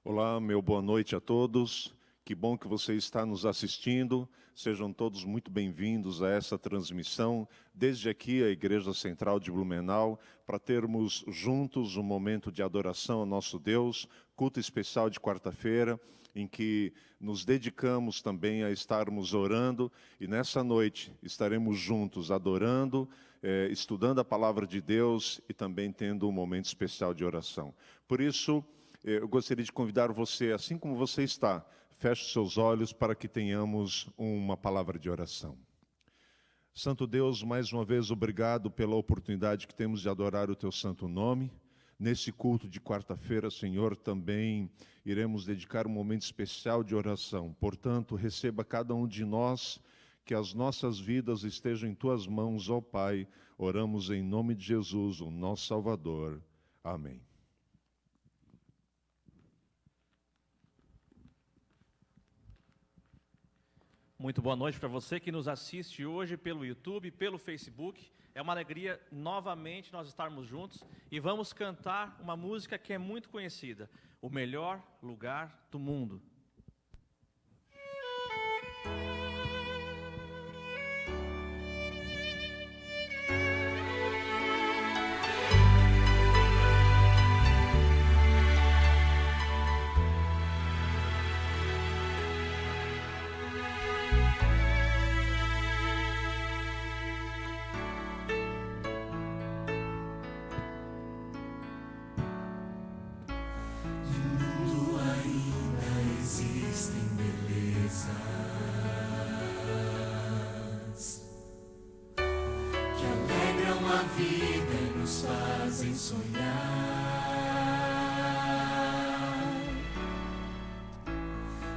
Olá, meu boa noite a todos. Que bom que você está nos assistindo. Sejam todos muito bem-vindos a essa transmissão, desde aqui a Igreja Central de Blumenau, para termos juntos um momento de adoração ao nosso Deus, culto especial de quarta-feira, em que nos dedicamos também a estarmos orando, e nessa noite estaremos juntos adorando, estudando a palavra de Deus e também tendo um momento especial de oração. Por isso, eu gostaria de convidar você, assim como você está, feche seus olhos para que tenhamos uma palavra de oração. Santo Deus, mais uma vez, obrigado pela oportunidade que temos de adorar o Teu santo nome. Nesse culto de quarta-feira, Senhor, também iremos dedicar um momento especial de oração. Portanto, receba cada um de nós, que as nossas vidas estejam em Tuas mãos, ó Pai. Oramos em nome de Jesus, o nosso Salvador. Amém. Muito boa noite para você que nos assiste hoje pelo YouTube, pelo Facebook. É uma alegria novamente nós estarmos juntos e vamos cantar uma música que é muito conhecida, O Melhor Lugar do Mundo.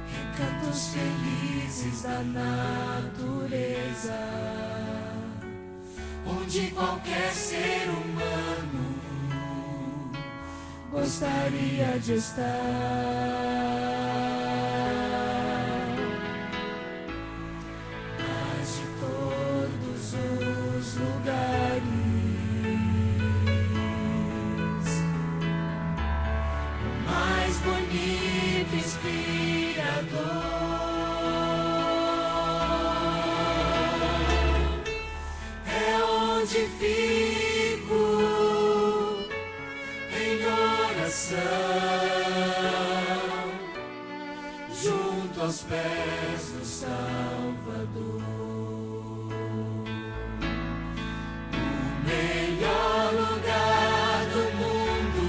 Recantos felizes da natureza, onde qualquer ser humano gostaria de estar. Mas de todos os lugares, mais bonito, inspirador é onde fico em oração, junto aos pés do Salvador. O melhor lugar do mundo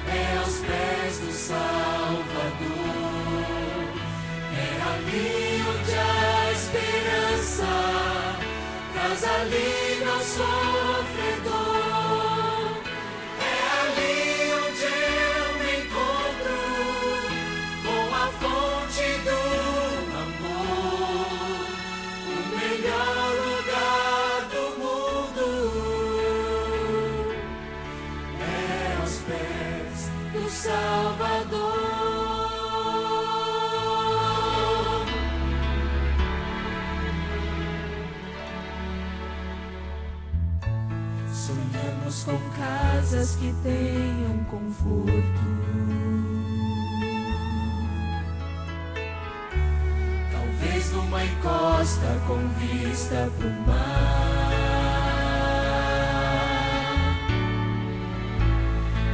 é aos pés do Salvador. É ali onde a esperança traz alívio ao sofredor. É ali onde eu me encontro com a fonte do amor. O melhor lugar do mundo é aos pés do Salvador. Sonhamos com casas que tenham conforto, talvez numa encosta com vista pro mar.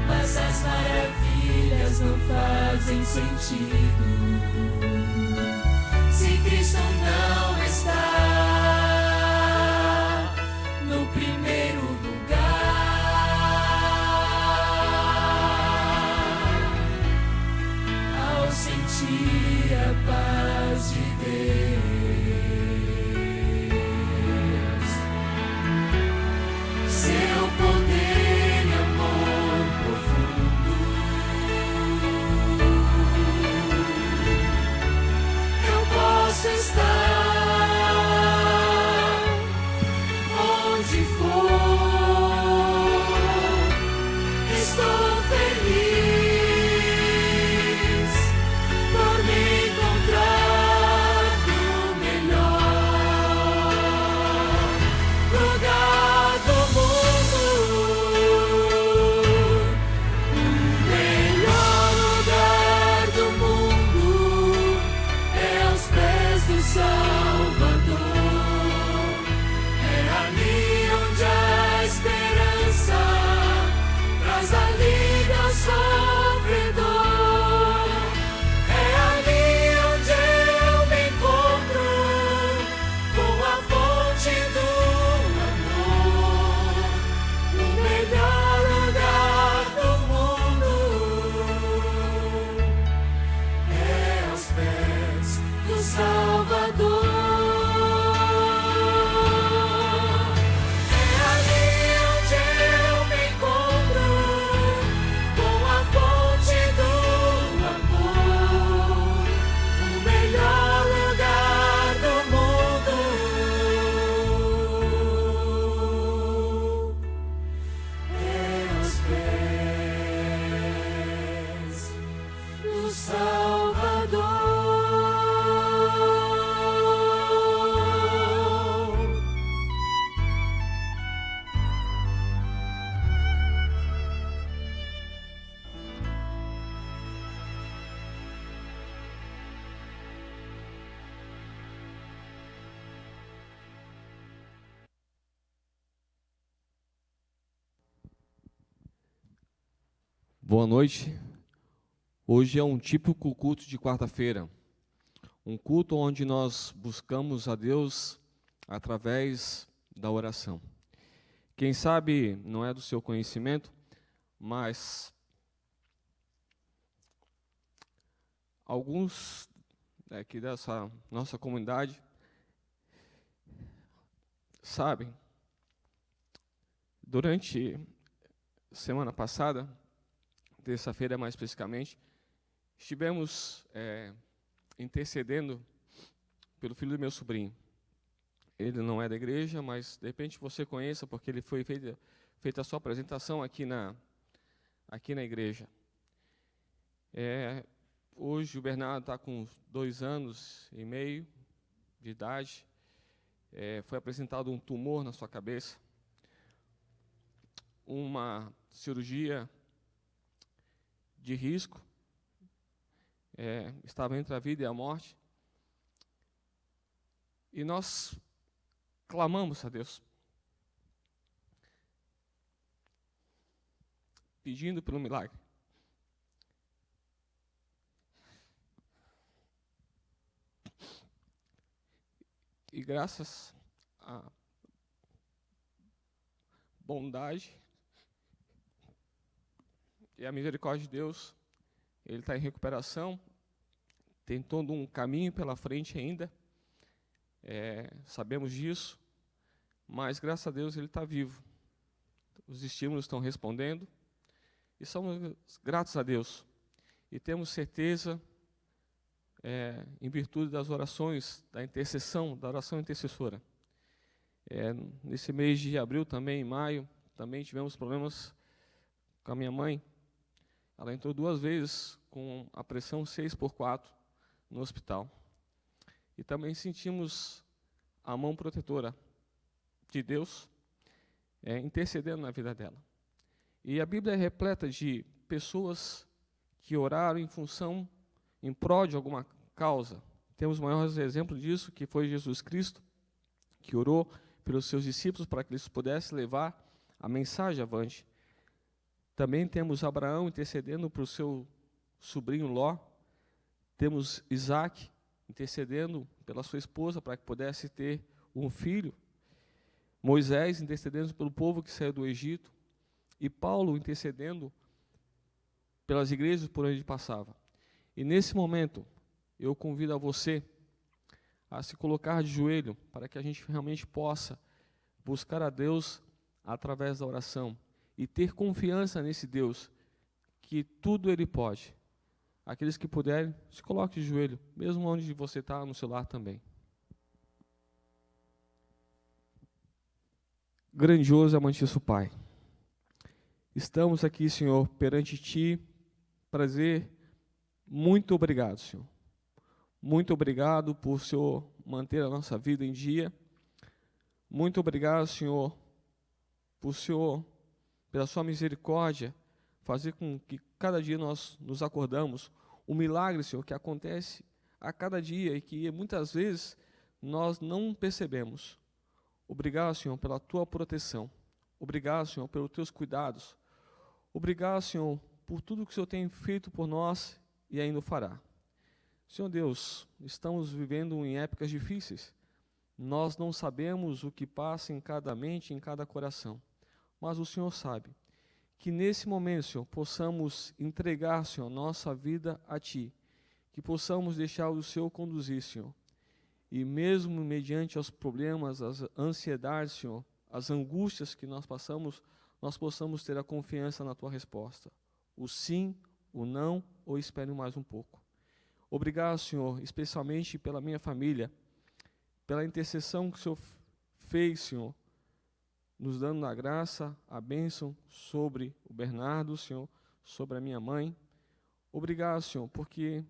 Mas as maravilhas não fazem sentido se Cristo não está no primeiro lugar. Ao sentir a paz de Deus, seu poder e amor profundo, eu posso estar onde for. Estou feliz por me encontrar no melhor lugar do mundo. O melhor lugar Boa noite. Hoje é um típico culto de quarta-feira, um culto onde nós buscamos a Deus através da oração. Quem sabe não é do seu conhecimento, mas alguns aqui dessa nossa comunidade sabem, durante semana passada, terça-feira mais especificamente, estivemos intercedendo pelo filho do meu sobrinho. Ele não é da igreja, mas de repente você conheça, porque ele foi feita a sua apresentação aqui na igreja. Hoje o Bernardo está com 2 anos e meio de idade. Foi apresentado um tumor na sua cabeça, uma cirurgia de risco, estava entre a vida e a morte, e nós clamamos a Deus, pedindo pelo milagre. E graças à bondade e à misericórdia de Deus, ele está em recuperação, tem todo um caminho pela frente ainda, sabemos disso, mas graças a Deus ele está vivo. Os estímulos estão respondendo, e somos gratos a Deus. E temos certeza, em virtude das orações, da intercessão, da oração intercessora. Nesse mês de abril também, em maio, também tivemos problemas com a minha mãe. Ela entrou 2 vezes com a pressão 6/4 no hospital. E também sentimos a mão protetora de Deus intercedendo na vida dela. E a Bíblia é repleta de pessoas que oraram em prol de alguma causa. Temos o maior exemplo disso, que foi Jesus Cristo, que orou pelos seus discípulos para que eles pudessem levar a mensagem avante. Também temos Abraão intercedendo para o seu sobrinho Ló. Temos Isaac intercedendo pela sua esposa para que pudesse ter um filho. Moisés intercedendo pelo povo que saiu do Egito. E Paulo intercedendo pelas igrejas por onde ele passava. E nesse momento, eu convido a você a se colocar de joelho para que a gente realmente possa buscar a Deus através da oração e ter confiança nesse Deus, que tudo Ele pode. Aqueles que puderem, se coloque de joelho, mesmo onde você está, no celular também. Grandioso e amantíssimo Pai, estamos aqui, Senhor, perante Ti, prazer, muito obrigado, Senhor. Muito obrigado por o Senhor manter a nossa vida em dia. Muito obrigado, Senhor, por o Senhor, pela sua misericórdia, fazer com que cada dia nós nos acordamos. Um milagre, Senhor, que acontece a cada dia e que muitas vezes nós não percebemos. Obrigado, Senhor, pela tua proteção. Obrigado, Senhor, pelos teus cuidados. Obrigado, Senhor, por tudo que o Senhor tem feito por nós e ainda o fará. Senhor Deus, estamos vivendo em épocas difíceis. Nós não sabemos o que passa em cada mente, em cada coração. Mas o Senhor sabe. Que nesse momento, Senhor, possamos entregar, Senhor, nossa vida a Ti. Que possamos deixar o Senhor conduzir, Senhor. E mesmo mediante os problemas, as ansiedades, Senhor, as angústias que nós passamos, nós possamos ter a confiança na Tua resposta. O sim, o não, ou espere mais um pouco. Obrigado, Senhor, especialmente pela minha família, pela intercessão que o Senhor fez, Senhor, nos dando a graça, a bênção sobre o Bernardo, Senhor, sobre a minha mãe. Obrigado, Senhor, porque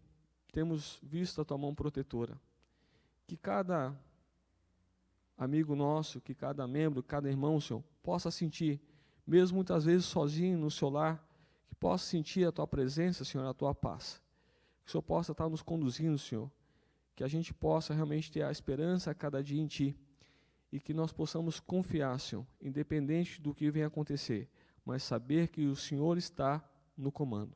temos visto a Tua mão protetora. Que cada amigo nosso, que cada membro, cada irmão, Senhor, possa sentir, mesmo muitas vezes sozinho no seu lar, que possa sentir a Tua presença, Senhor, a Tua paz. Que o Senhor possa estar nos conduzindo, Senhor. Que a gente possa realmente ter a esperança a cada dia em Ti. E que nós possamos confiar, Senhor, independente do que venha acontecer, mas saber que o Senhor está no comando.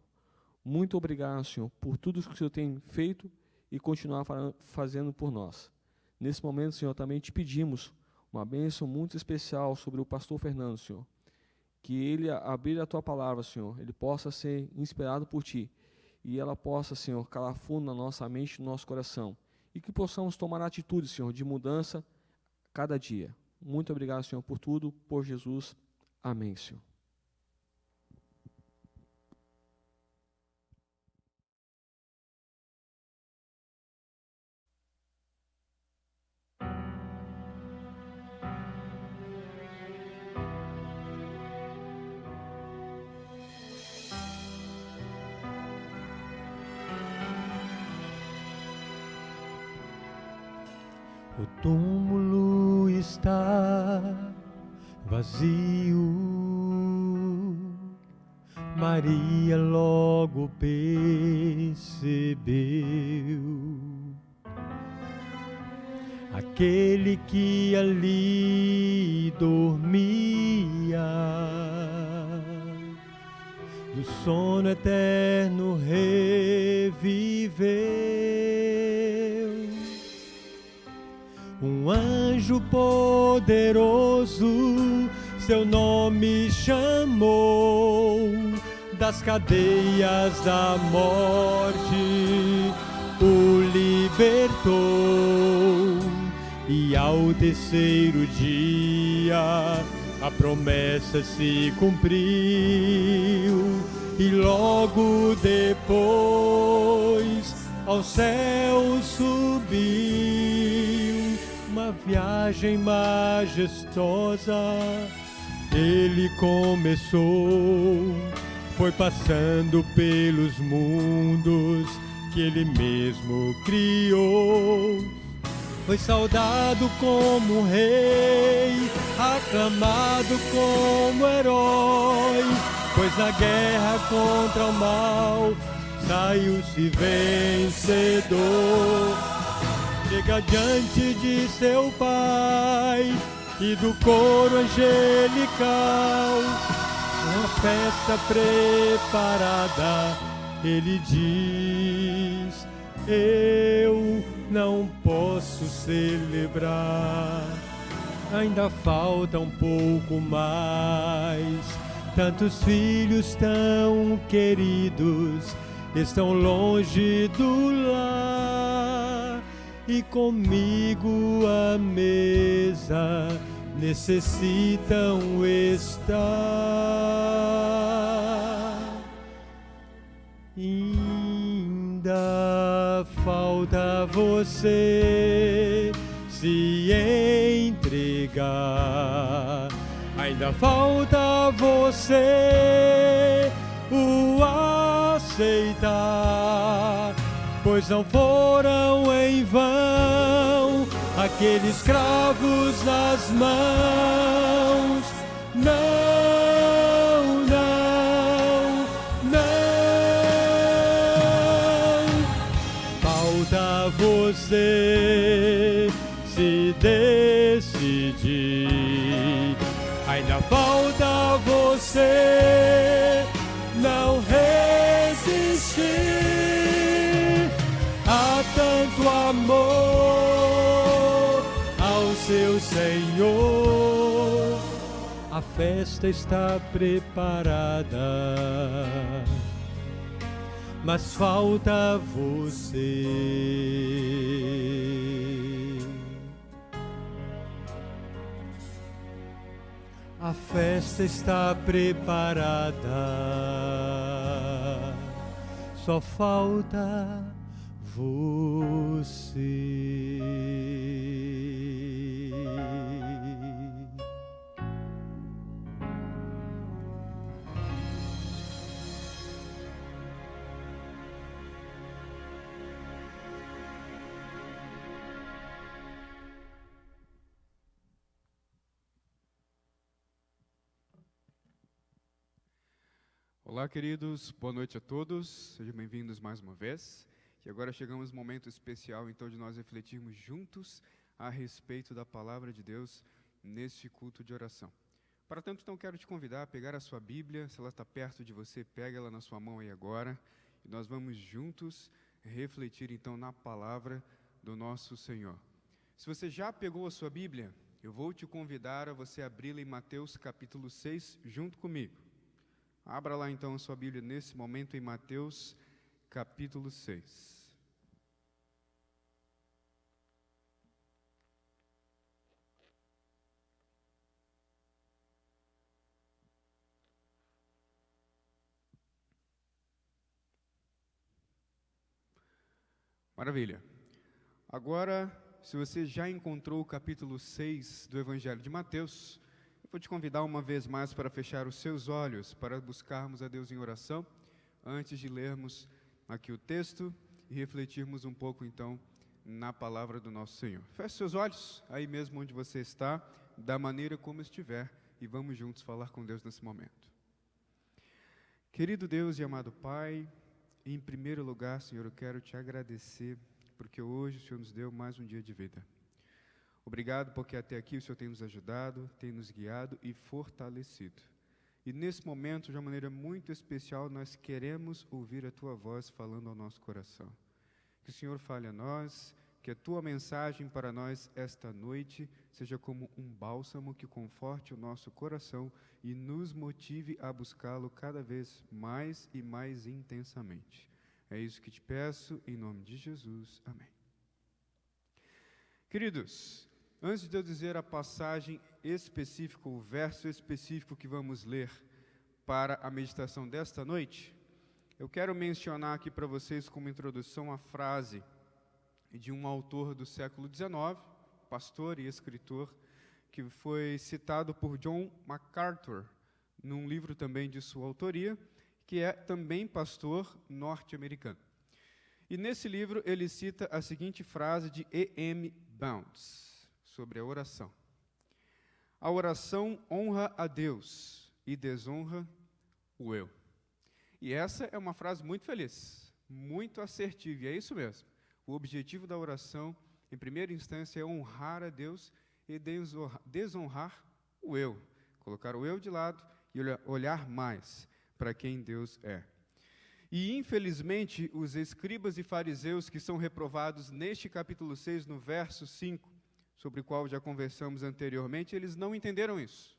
Muito obrigado, Senhor, por tudo que o Senhor tem feito e continuar fazendo por nós. Nesse momento, Senhor, também te pedimos uma bênção muito especial sobre o pastor Fernando, Senhor. Que ele, abrir a tua palavra, Senhor, ele possa ser inspirado por ti e ela possa, Senhor, calar fundo na nossa mente e no nosso coração. E que possamos tomar atitude, Senhor, de mudança cada dia. Muito obrigado, Senhor, por tudo, por Jesus. Amém, Senhor. O túmulo está vazio. Maria logo percebeu aquele que ali dormia, do sono eterno reviveu. Um anjo poderoso seu nome chamou, das cadeias da morte o libertou, e ao terceiro dia a promessa se cumpriu, e logo depois ao céu subiu. Uma viagem majestosa ele começou, foi passando pelos mundos que ele mesmo criou. Foi saudado como rei, aclamado como herói, pois na guerra contra o mal saiu-se vencedor. Chega diante de seu Pai e do coro angelical, uma festa preparada, ele diz: eu não posso celebrar, ainda falta um pouco mais. Tantos filhos tão queridos estão longe do lar, e comigo à mesa necessitam estar. Ainda falta você se entregar, ainda falta você o aceitar, pois não foram em vão aqueles cravos nas mãos. Não, não, não. Falta você se decidir, ainda falta você não resistir a tanto amor ao seu Senhor. A festa está preparada, mas falta você. A festa está preparada, só falta você. Olá, queridos, boa noite a todos, sejam bem-vindos mais uma vez. E agora chegamos no momento especial, então, de nós refletirmos juntos a respeito da Palavra de Deus neste culto de oração. Para tanto, então, quero te convidar a pegar a sua Bíblia, se ela está perto de você, pega ela na sua mão aí agora, e nós vamos juntos refletir, então, na palavra do nosso Senhor. Se você já pegou a sua Bíblia, eu vou te convidar a você abri-la em Mateus capítulo 6, junto comigo. Abra lá, então, a sua Bíblia nesse momento em Mateus capítulo 6. Maravilha. Agora, se você já encontrou o capítulo 6 do Evangelho de Mateus, eu vou te convidar uma vez mais para fechar os seus olhos, para buscarmos a Deus em oração, antes de lermos aqui o texto e refletirmos um pouco, então, na palavra do nosso Senhor. Feche seus olhos, aí mesmo onde você está, da maneira como estiver, e vamos juntos falar com Deus nesse momento. Querido Deus e amado Pai, em primeiro lugar, Senhor, eu quero te agradecer, porque hoje o Senhor nos deu mais um dia de vida. Obrigado porque até aqui o Senhor tem nos ajudado, tem nos guiado e fortalecido. E nesse momento, de uma maneira muito especial, nós queremos ouvir a Tua voz falando ao nosso coração. Que o Senhor fale a nós, que a Tua mensagem para nós esta noite seja como um bálsamo que conforte o nosso coração e nos motive a buscá-lo cada vez mais e mais intensamente. É isso que te peço, em nome de Jesus. Amém. Queridos, antes de eu dizer a passagem específica, o verso específico que vamos ler para a meditação desta noite, eu quero mencionar aqui para vocês como introdução a frase de um autor do século XIX, pastor e escritor, que foi citado por John MacArthur, num livro também de sua autoria, que é também pastor norte-americano. E nesse livro ele cita a seguinte frase de E.M. Bounds, sobre a oração. A oração honra a Deus e desonra o eu. E essa é uma frase muito feliz, muito assertiva, e é isso mesmo. O objetivo da oração, em primeira instância, é honrar a Deus e desonrar o eu. Colocar o eu de lado e olhar mais para quem Deus é. E, infelizmente, os escribas e fariseus que são reprovados neste capítulo 6, no verso 5, sobre o qual já conversamos anteriormente, eles não entenderam isso.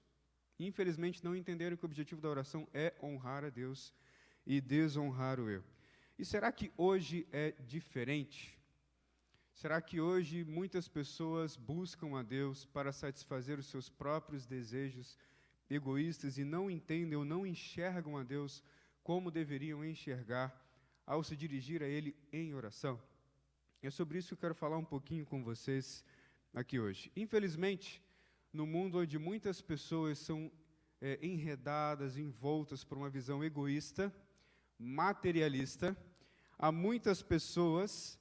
Infelizmente, não entenderam que o objetivo da oração é honrar a Deus e desonrar o eu. E será que hoje é diferente? Será que hoje muitas pessoas buscam a Deus para satisfazer os seus próprios desejos egoístas e não entendem ou não enxergam a Deus como deveriam enxergar ao se dirigir a Ele em oração? É sobre isso que eu quero falar um pouquinho com vocês aqui hoje. Infelizmente, no mundo onde muitas pessoas são enredadas, envoltas por uma visão egoísta, materialista, há muitas pessoas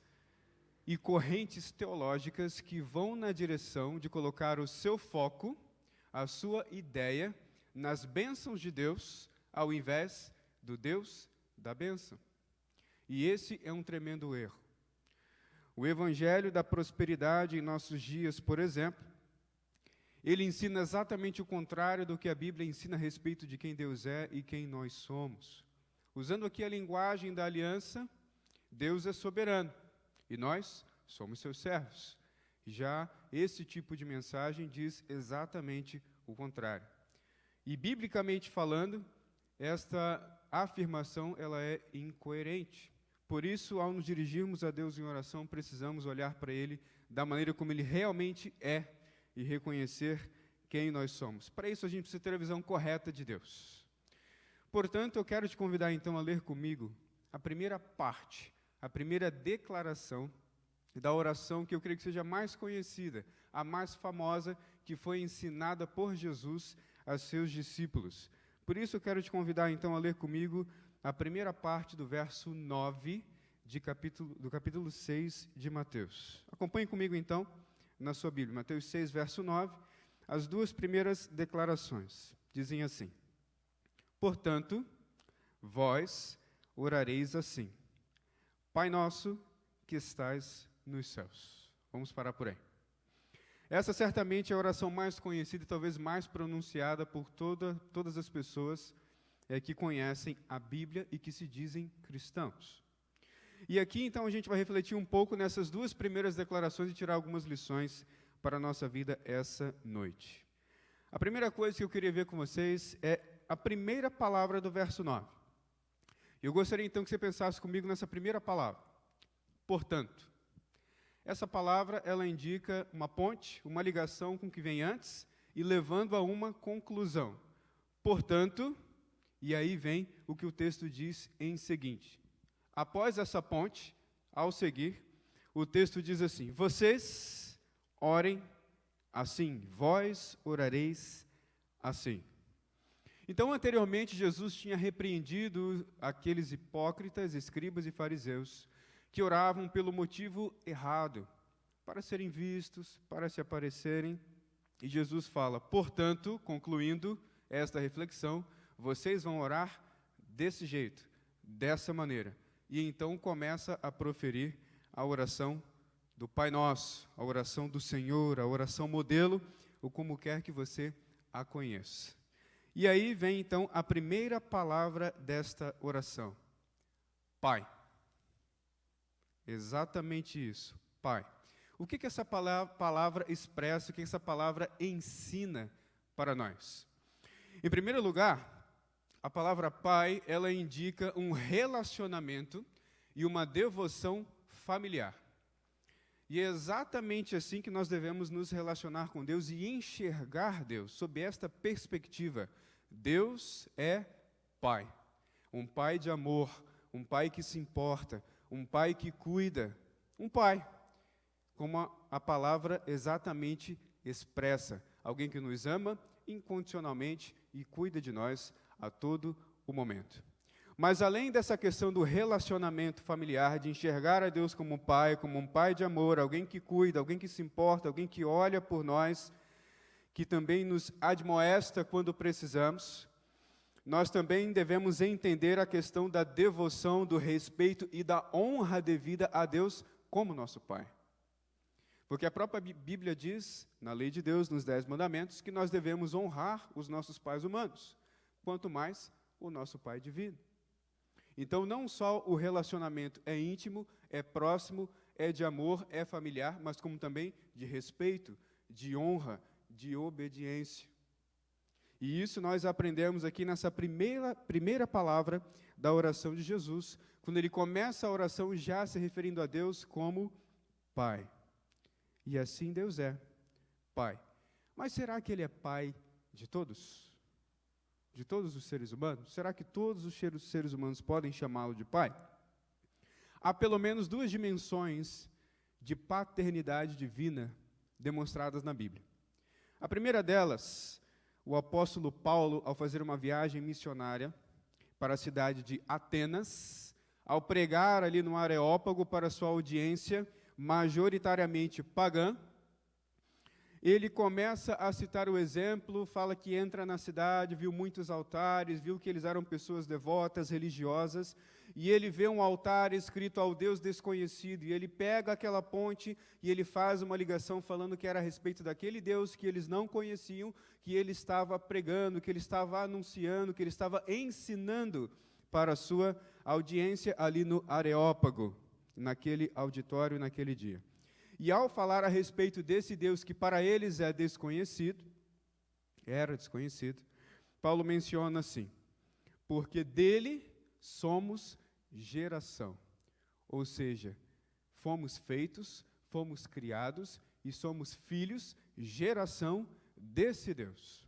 e correntes teológicas que vão na direção de colocar o seu foco, a sua ideia, nas bênçãos de Deus, ao invés do Deus da bênção. E esse é um tremendo erro. O Evangelho da Prosperidade em nossos dias, por exemplo, ele ensina exatamente o contrário do que a Bíblia ensina a respeito de quem Deus é e quem nós somos. Usando aqui a linguagem da aliança, Deus é soberano e nós somos seus servos. Já esse tipo de mensagem diz exatamente o contrário. E, biblicamente falando, esta afirmação ela é incoerente. Por isso, ao nos dirigirmos a Deus em oração, precisamos olhar para Ele da maneira como Ele realmente é e reconhecer quem nós somos. Para isso, a gente precisa ter a visão correta de Deus. Portanto, eu quero te convidar, então, a ler comigo a primeira parte, a primeira declaração da oração que eu creio que seja mais conhecida, a mais famosa, que foi ensinada por Jesus a seus discípulos. Por isso, eu quero te convidar, então, a ler comigo a primeira parte do verso 9 do capítulo 6 de Mateus. Acompanhe comigo, então, na sua Bíblia, Mateus 6, verso 9, as duas primeiras declarações. Dizem assim: Portanto, vós orareis assim: Pai nosso que estais nos céus. Vamos parar por aí. Essa certamente é a oração mais conhecida e talvez mais pronunciada por todas as pessoas que conhecem a Bíblia e que se dizem cristãos. E aqui, então, a gente vai refletir um pouco nessas duas primeiras declarações e tirar algumas lições para a nossa vida essa noite. A primeira coisa que eu queria ver com vocês é a primeira palavra do verso 9. Eu gostaria, então, que você pensasse comigo nessa primeira palavra. Portanto. Essa palavra, ela indica uma ponte, uma ligação com o que vem antes e levando a uma conclusão. Portanto, e aí vem o que o texto diz em seguinte. Após essa ponte, ao seguir, o texto diz assim: vocês orem assim, vós orareis assim. Então, anteriormente, Jesus tinha repreendido aqueles hipócritas, escribas e fariseus que oravam pelo motivo errado, para serem vistos, para se aparecerem. E Jesus fala, portanto, concluindo esta reflexão, vocês vão orar desse jeito, dessa maneira. E então começa a proferir a oração do Pai Nosso, a oração do Senhor, a oração modelo, ou como quer que você a conheça. E aí vem então a primeira palavra desta oração. Pai. Exatamente isso, Pai. O que essa palavra expressa, o que essa palavra ensina para nós? Em primeiro lugar, a palavra Pai, ela indica um relacionamento e uma devoção familiar. E é exatamente assim que nós devemos nos relacionar com Deus e enxergar Deus, sob esta perspectiva. Deus é Pai. Um Pai de amor, um Pai que se importa, um Pai que cuida, um Pai, como a palavra exatamente expressa, alguém que nos ama incondicionalmente e cuida de nós a todo o momento. Mas além dessa questão do relacionamento familiar, de enxergar a Deus como um pai de amor, alguém que cuida, alguém que se importa, alguém que olha por nós, que também nos admoesta quando precisamos, nós também devemos entender a questão da devoção, do respeito e da honra devida a Deus como nosso Pai. Porque a própria Bíblia diz, na lei de Deus, nos 10 mandamentos, que nós devemos honrar os nossos pais humanos, quanto mais o nosso Pai divino. Então, não só o relacionamento é íntimo, é próximo, é de amor, é familiar, mas como também de respeito, de honra, de obediência. E isso nós aprendemos aqui nessa primeira palavra da oração de Jesus, quando ele começa a oração já se referindo a Deus como Pai. E assim Deus é, Pai. Mas será que Ele é Pai de todos? De todos os seres humanos? Será que todos os seres humanos podem chamá-lo de Pai? Há pelo menos duas dimensões de paternidade divina demonstradas na Bíblia. A primeira delas, o apóstolo Paulo, ao fazer uma viagem missionária para a cidade de Atenas, ao pregar ali no Areópago para sua audiência, majoritariamente pagã, ele começa a citar o exemplo, fala que entra na cidade, viu muitos altares, viu que eles eram pessoas devotas, religiosas, e ele vê um altar escrito ao Deus desconhecido, e ele pega aquela ponte e ele faz uma ligação falando que era a respeito daquele Deus que eles não conheciam, que ele estava pregando, que ele estava anunciando, que ele estava ensinando para a sua audiência ali no Areópago, naquele auditório, naquele dia. E ao falar a respeito desse Deus que para eles é desconhecido, era desconhecido, Paulo menciona assim, porque dele somos geração, ou seja, fomos feitos, fomos criados e somos filhos, geração desse Deus.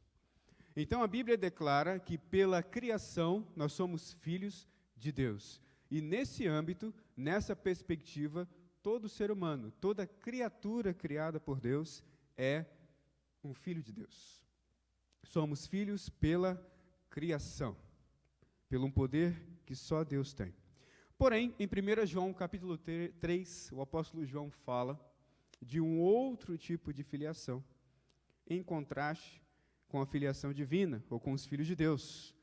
Então a Bíblia declara que pela criação nós somos filhos de Deus. E nesse âmbito, nessa perspectiva, todo ser humano, toda criatura criada por Deus é um filho de Deus. Somos filhos pela criação, pelo um poder que só Deus tem. Porém, em 1 João capítulo 3, o apóstolo João fala de um outro tipo de filiação, em contraste com a filiação divina, ou com os filhos de Deus.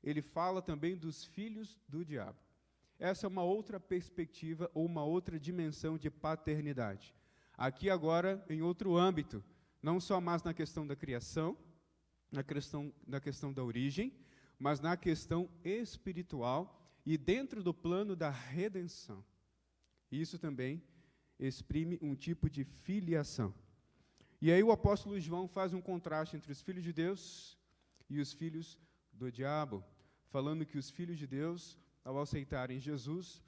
Ele fala também dos filhos do diabo. Essa é uma outra perspectiva ou uma outra dimensão de paternidade. Aqui agora, em outro âmbito, Não só mais na questão da criação, na questão da origem, mas na questão espiritual e dentro do plano da redenção. Isso também exprime um tipo de filiação. E aí o apóstolo João faz um contraste entre os filhos de Deus e os filhos do diabo, falando que os filhos de Deus, ao aceitarem Jesus,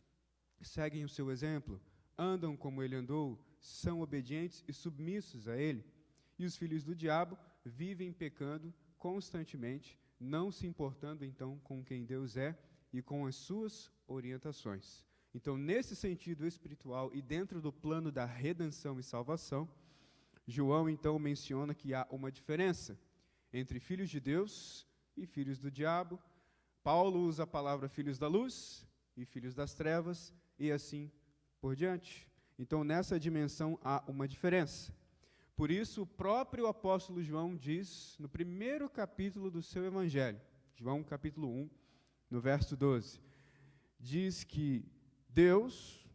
seguem o seu exemplo, andam como ele andou, são obedientes e submissos a ele. E os filhos do diabo vivem pecando constantemente, não se importando então com quem Deus é e com as suas orientações. Então, nesse sentido espiritual e dentro do plano da redenção e salvação, João então menciona que há uma diferença entre filhos de Deus e filhos do diabo. Paulo usa a palavra filhos da luz e filhos das trevas e assim por diante. Então, nessa dimensão há uma diferença. Por isso, o próprio apóstolo João diz, no primeiro capítulo do seu evangelho, João capítulo 1, no verso 12, diz que Deus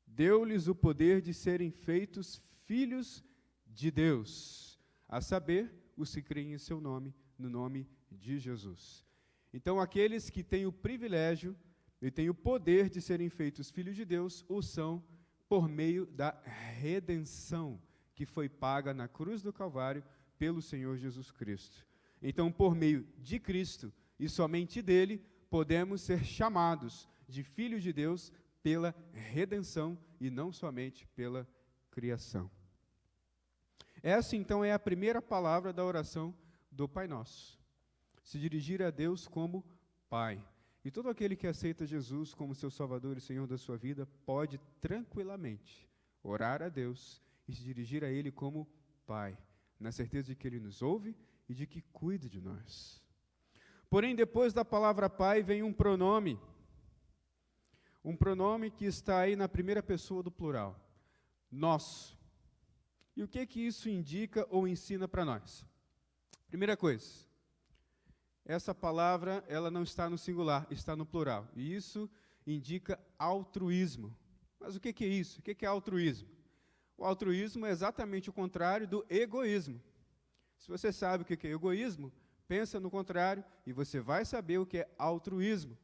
deu-lhes o poder de serem feitos filhos de Deus, a saber, os que creem em seu nome, no nome de Jesus. Então, aqueles que têm o privilégio e têm o poder de serem feitos filhos de Deus, o são por meio da redenção que foi paga na cruz do Calvário pelo Senhor Jesus Cristo. Então, por meio de Cristo e somente dele, podemos ser chamados de filhos de Deus pela redenção e não somente pela criação. Essa, então, é a primeira palavra da oração do Pai Nosso. Se dirigir a Deus como Pai. E todo aquele que aceita Jesus como seu Salvador e Senhor da sua vida pode tranquilamente orar a Deus e se dirigir a Ele como Pai, na certeza de que Ele nos ouve e de que cuida de nós. Porém, depois da palavra Pai vem um pronome que está aí na primeira pessoa do plural, nosso. E o que isso indica ou ensina para nós? Primeira coisa, essa palavra ela não está no singular, está no plural. E isso indica altruísmo. Mas o que é isso? O que é altruísmo? O altruísmo é exatamente o contrário do egoísmo. Se você sabe o que é egoísmo, pensa no contrário e você vai saber o que é altruísmo.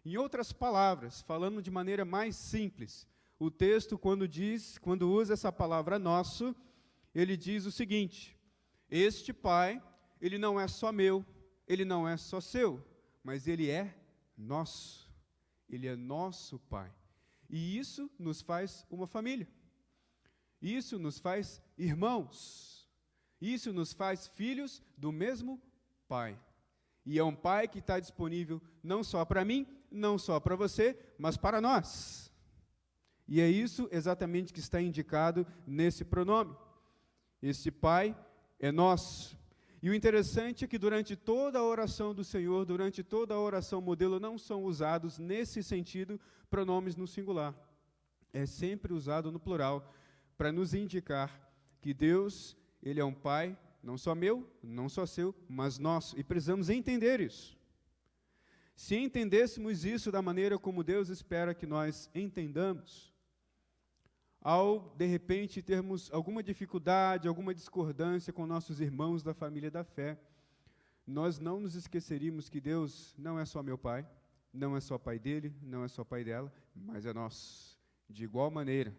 Em outras palavras, falando de maneira mais simples, o texto, quando usa essa palavra nosso, ele diz o seguinte: este Pai, ele não é só meu, ele não é só seu, mas ele é nosso. Ele é nosso Pai. E isso nos faz uma família. Isso nos faz irmãos. Isso nos faz filhos do mesmo Pai. E é um Pai que está disponível não só para mim, não só para você, mas para nós. E é isso exatamente que está indicado nesse pronome. Este Pai é nosso. E o interessante é que durante toda a oração do Senhor, durante toda a oração modelo, não são usados nesse sentido pronomes no singular. É sempre usado no plural, para nos indicar que Deus, Ele é um Pai, não só meu, não só seu, mas nosso. E precisamos entender isso. Se entendêssemos isso da maneira como Deus espera que nós entendamos, ao, de repente, termos alguma dificuldade, alguma discordância com nossos irmãos da família da fé, nós não nos esqueceríamos que Deus não é só meu Pai, não é só Pai dele, não é só Pai dela, mas é nosso, de igual maneira.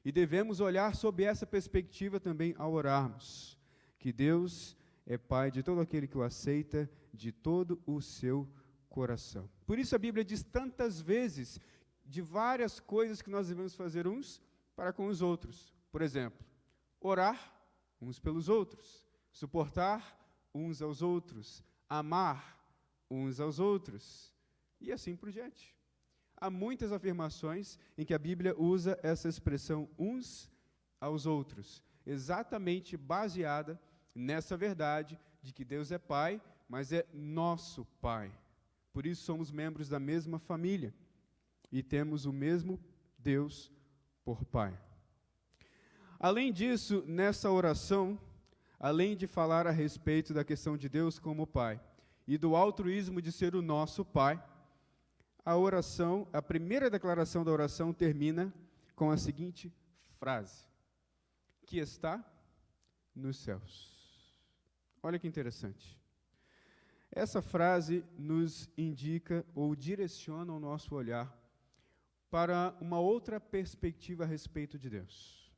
E devemos olhar sob essa perspectiva também ao orarmos, que Deus é Pai de todo aquele que o aceita, de todo o seu coração. Por isso a Bíblia diz tantas vezes de várias coisas que nós devemos fazer uns para com os outros. Por exemplo, orar uns pelos outros, suportar uns aos outros, amar uns aos outros, e assim por diante. Há muitas afirmações em que a Bíblia usa essa expressão uns aos outros, exatamente baseada nessa verdade de que Deus é Pai, mas é nosso Pai. Por isso somos membros da mesma família e temos o mesmo Deus por Pai. Além disso, nessa oração, além de falar a respeito da questão de Deus como Pai e do altruísmo de ser o nosso Pai, a oração, a primeira declaração da oração termina com a seguinte frase: que está nos céus. Olha que interessante. Essa frase nos indica ou direciona o nosso olhar para uma outra perspectiva a respeito de Deus.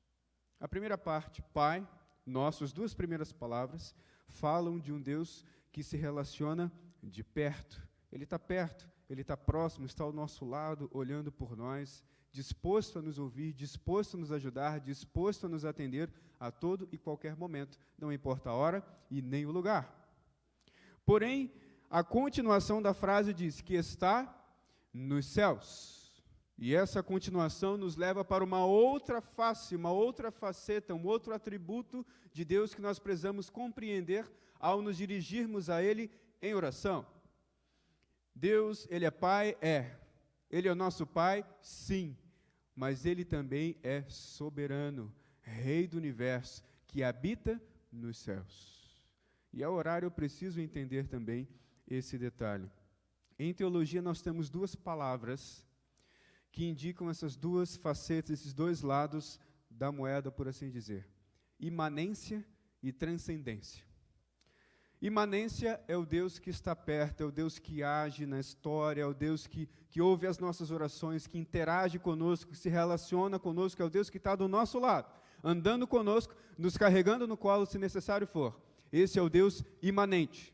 A primeira parte, Pai, nosso, as duas primeiras palavras, falam de um Deus que se relaciona de perto. Ele está perto, Ele está próximo, está ao nosso lado, olhando por nós, disposto a nos ouvir, disposto a nos ajudar, disposto a nos atender a todo e qualquer momento, não importa a hora e nem o lugar. Porém, a continuação da frase diz que está nos céus. E essa continuação nos leva para uma outra face, uma outra faceta, um outro atributo de Deus que nós precisamos compreender ao nos dirigirmos a Ele em oração. Deus, Ele é Pai? É. Ele é o nosso Pai? Sim. Mas Ele também é soberano, Rei do universo, que habita nos céus. E ao orar eu preciso entender também esse detalhe. Em teologia nós temos duas palavras que indicam essas duas facetas, esses dois lados da moeda, por assim dizer. Imanência e transcendência. Imanência é o Deus que está perto, é o Deus que age na história, é o Deus que ouve as nossas orações, que interage conosco, que se relaciona conosco, é o Deus que está do nosso lado, andando conosco, nos carregando no colo se necessário for. Esse é o Deus imanente.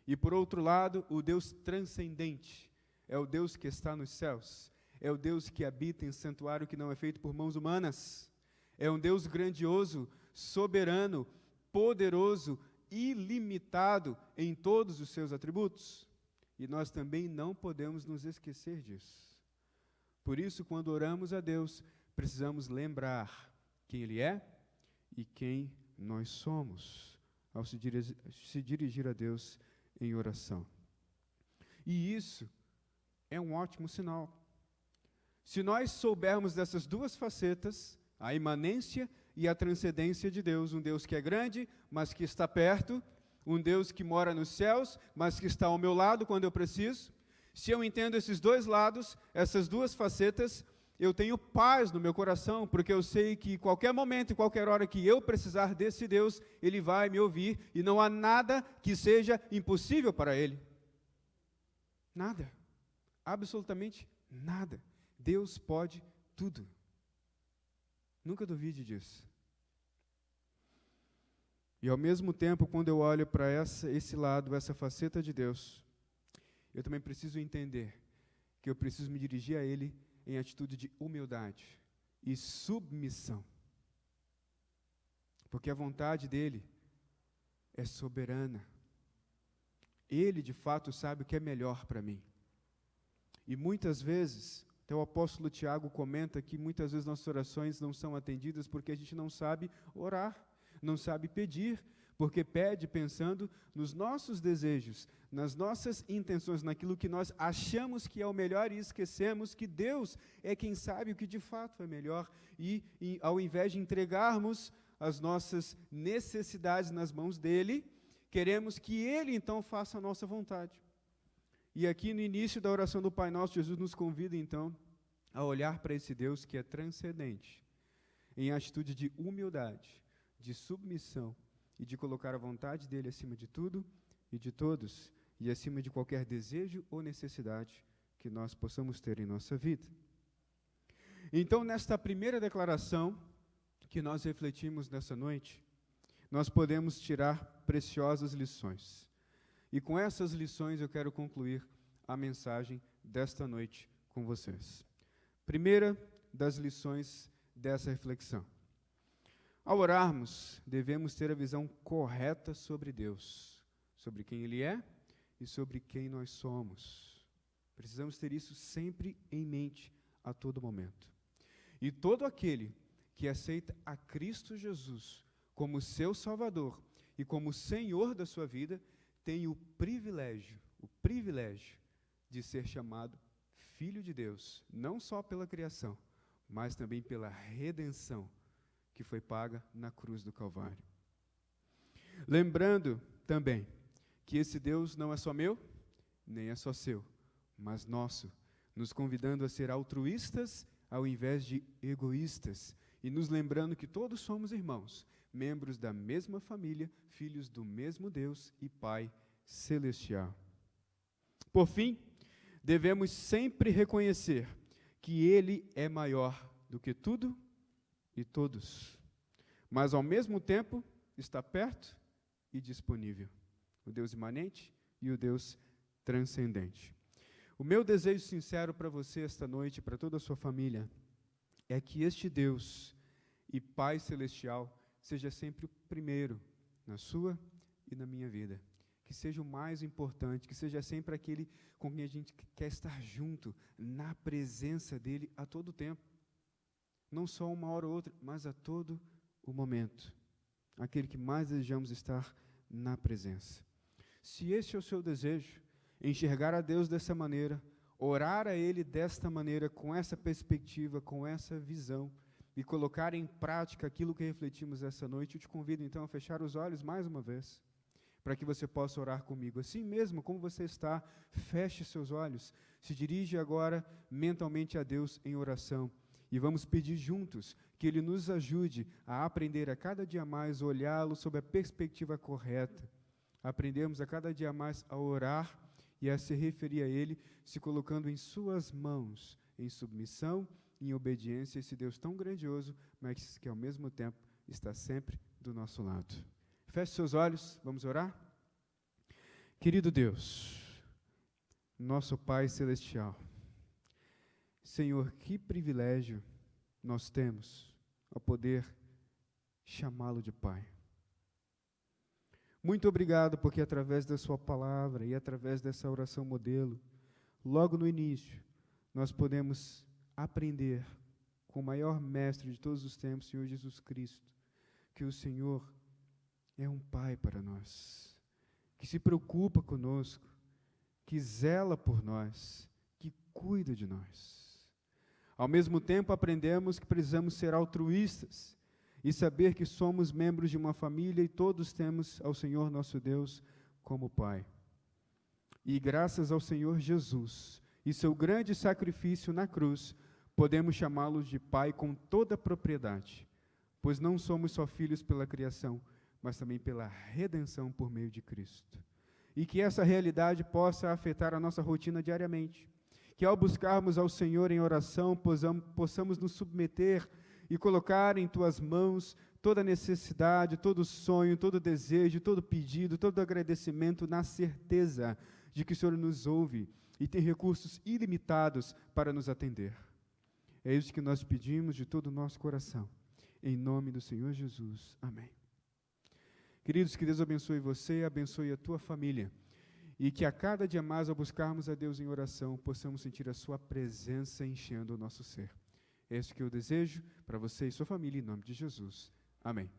E por outro lado, o Deus transcendente, é o Deus que está nos céus. É o Deus que habita em santuário que não é feito por mãos humanas. É um Deus grandioso, soberano, poderoso, ilimitado em todos os seus atributos. E nós também não podemos nos esquecer disso. Por isso, quando oramos a Deus, precisamos lembrar quem Ele é e quem nós somos, ao se dirigir a Deus em oração. E isso é um ótimo sinal. Se nós soubermos dessas duas facetas, a imanência e a transcendência de Deus, um Deus que é grande, mas que está perto, um Deus que mora nos céus, mas que está ao meu lado quando eu preciso, se eu entendo esses dois lados, essas duas facetas, eu tenho paz no meu coração, porque eu sei que em qualquer momento, em qualquer hora que eu precisar desse Deus, Ele vai me ouvir, e não há nada que seja impossível para Ele. Nada. Absolutamente nada. Deus pode tudo. Nunca duvide disso. E ao mesmo tempo, quando eu olho para esse lado, essa faceta de Deus, eu também preciso entender que eu preciso me dirigir a Ele em atitude de humildade e submissão. Porque a vontade dEle é soberana. Ele, de fato, sabe o que é melhor para mim. E muitas vezes, até o apóstolo Tiago comenta que muitas vezes nossas orações não são atendidas porque a gente não sabe orar, não sabe pedir, porque pede pensando nos nossos desejos, nas nossas intenções, naquilo que nós achamos que é o melhor e esquecemos que Deus é quem sabe o que de fato é melhor e ao invés de entregarmos as nossas necessidades nas mãos dEle, queremos que Ele então faça a nossa vontade. E aqui no início da oração do Pai Nosso, Jesus nos convida então a olhar para esse Deus que é transcendente, em atitude de humildade, de submissão e de colocar a vontade dEle acima de tudo e de todos, e acima de qualquer desejo ou necessidade que nós possamos ter em nossa vida. Então, nesta primeira declaração que nós refletimos nessa noite, nós podemos tirar preciosas lições. E com essas lições eu quero concluir a mensagem desta noite com vocês. Primeira das lições dessa reflexão. Ao orarmos, devemos ter a visão correta sobre Deus, sobre quem Ele é e sobre quem nós somos. Precisamos ter isso sempre em mente a todo momento. E todo aquele que aceita a Cristo Jesus como seu Salvador e como Senhor da sua vida, tem o privilégio de ser chamado Filho de Deus, não só pela criação, mas também pela redenção que foi paga na cruz do Calvário. Lembrando também que esse Deus não é só meu, nem é só seu, mas nosso, nos convidando a ser altruístas ao invés de egoístas, e nos lembrando que todos somos irmãos, membros da mesma família, filhos do mesmo Deus e Pai celestial. Por fim, devemos sempre reconhecer que Ele é maior do que tudo e todos, mas ao mesmo tempo está perto e disponível, o Deus imanente e o Deus transcendente. O meu desejo sincero para você esta noite, para toda a sua família, é que este Deus e Pai celestial seja sempre o primeiro na sua e na minha vida, que seja o mais importante, que seja sempre aquele com quem a gente quer estar junto, na presença dEle a todo tempo. Não só uma hora ou outra, mas a todo o momento. Aquele que mais desejamos estar na presença. Se esse é o seu desejo, enxergar a Deus dessa maneira, orar a Ele desta maneira, com essa perspectiva, com essa visão, e colocar em prática aquilo que refletimos essa noite, eu te convido então a fechar os olhos mais uma vez, para que você possa orar comigo. Assim mesmo, como você está, feche seus olhos, se dirige agora mentalmente a Deus em oração, e vamos pedir juntos que Ele nos ajude a aprender a cada dia mais, olhá-lo sob a perspectiva correta, aprendemos a cada dia mais a orar e a se referir a Ele, se colocando em suas mãos, em submissão, em obediência a esse Deus tão grandioso, mas que ao mesmo tempo está sempre do nosso lado. Feche seus olhos, vamos orar? Querido Deus, nosso Pai Celestial, Senhor, que privilégio nós temos ao poder chamá-lo de Pai. Muito obrigado porque através da sua palavra e através dessa oração modelo, logo no início, nós podemos aprender com o maior mestre de todos os tempos, Senhor Jesus Cristo, que o Senhor é um Pai para nós, que se preocupa conosco, que zela por nós, que cuida de nós. Ao mesmo tempo, aprendemos que precisamos ser altruístas e saber que somos membros de uma família e todos temos ao Senhor nosso Deus como Pai. E graças ao Senhor Jesus e seu grande sacrifício na cruz, podemos chamá-lo de Pai com toda a propriedade, pois não somos só filhos pela criação, mas também pela redenção por meio de Cristo. E que essa realidade possa afetar a nossa rotina diariamente, que ao buscarmos ao Senhor em oração, possamos nos submeter e colocar em Tuas mãos toda necessidade, todo sonho, todo desejo, todo pedido, todo agradecimento, na certeza de que o Senhor nos ouve e tem recursos ilimitados para nos atender. É isso que nós pedimos de todo o nosso coração, em nome do Senhor Jesus. Amém. Queridos, que Deus abençoe você, abençoe a tua família, e que a cada dia mais, ao buscarmos a Deus em oração, possamos sentir a sua presença enchendo o nosso ser. É isso que eu desejo para você e sua família, em nome de Jesus. Amém.